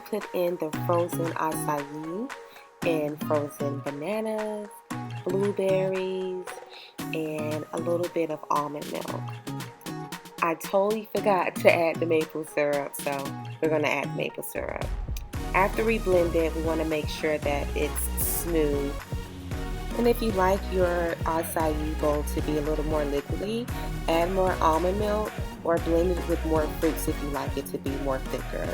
put in the frozen acai and frozen bananas, blueberries, and a little bit of almond milk. I totally forgot to add the maple syrup, so we're going to add maple syrup. After we blend it, we want to make sure that it's smooth. And if you like your acai bowl to be a little more liquidy, add more almond milk or blend it with more fruits if you like it to be more thicker.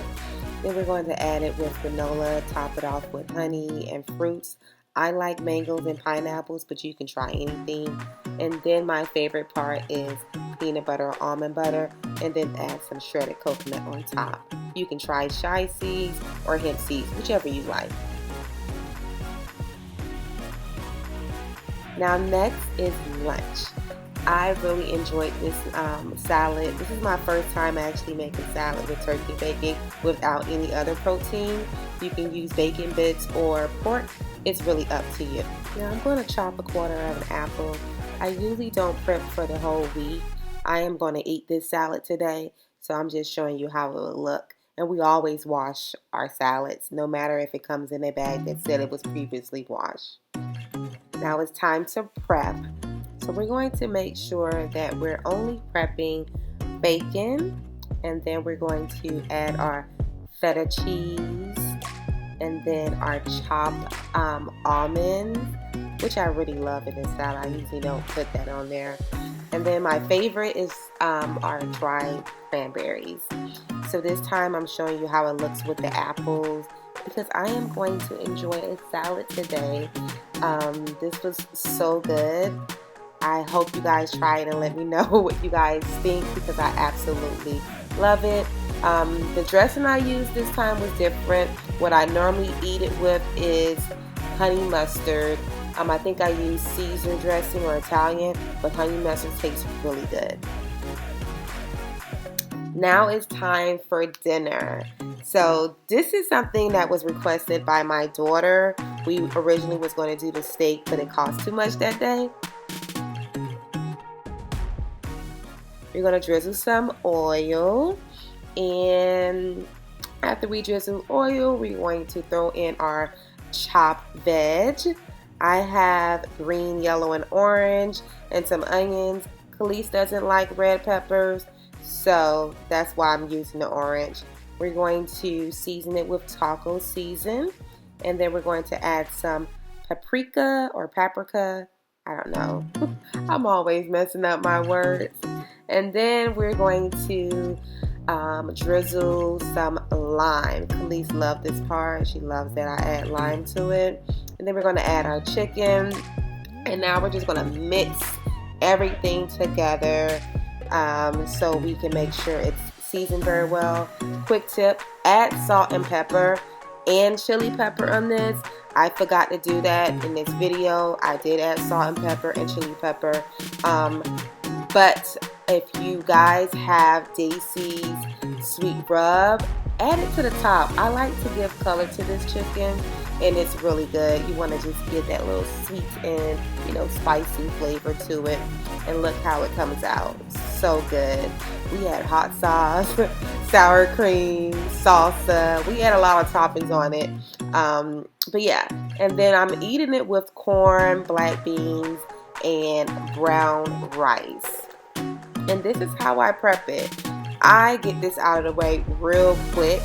Then we're going to add it with granola, top it off with honey and fruits. I like mangoes and pineapples, but you can try anything. And then my favorite part is peanut butter or almond butter, and then add some shredded coconut on top. You can try chia seeds or hemp seeds, whichever you like. Now next is lunch. I really enjoyed this salad. This is my first time actually making salad with turkey bacon without any other protein. You can use bacon bits or pork. It's really up to you. Now I'm going to chop a quarter of an apple. I usually don't prep for the whole week. I am going to eat this salad today, so I'm just showing you how it will look. And we always wash our salads, no matter if it comes in a bag that said it was previously washed. Now it's time to prep. So we're going to make sure that we're only prepping bacon, and then we're going to add our feta cheese, and then our chopped almonds, which I really love in this salad. I usually don't put that on there. And then my favorite is our dried cranberries. So this time I'm showing you how it looks with the apples, because I am going to enjoy a salad today. This was so good. I hope you guys try it and let me know what you guys think, because I absolutely love it. The dressing I used this time was different. What I normally eat it with is honey mustard. I think I use Caesar dressing or Italian, but honey mustard tastes really good. Now it's time for dinner. So this is something that was requested by my daughter. We originally was going to do the steak, but it cost too much that day. We're going to drizzle some oil, and after we drizzle oil, we're going to throw in our chopped veg. I have green, yellow, and orange, and some onions. Khalees doesn't like red peppers, so that's why I'm using the orange. We're going to season it with taco season, and then we're going to add some paprika or paprika. I don't know. I'm always messing up my words. And then we're going to drizzle some lime. Khalees loves this part. She loves that I add lime to it. And then we're going to add our chicken. And now we're just going to mix everything together so we can make sure it's seasoned very well. Quick tip, add salt and pepper and chili pepper on this. I forgot to do that in this video. I did add salt and pepper and chili pepper. But if you guys have Daisy's sweet rub, add it to the top. I like to give color to this chicken, and it's really good. You want to just give that little sweet and, spicy flavor to it. And look how it comes out. So good. We had hot sauce, sour cream, salsa. We had a lot of toppings on it. But yeah, and then I'm eating it with corn, black beans, and brown rice. And this is how I prep it. I get this out of the way real quick.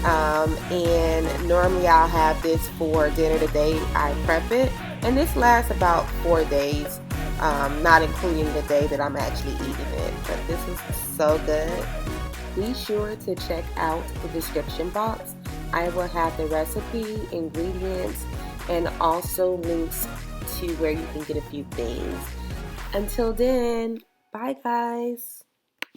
And normally I'll have this for dinner the day I prep it. And this lasts about 4 days, not including the day that I'm actually eating it. But this is so good. Be sure to check out the description box. I will have the recipe, ingredients, and also links to where you can get a few things. Until then, bye guys.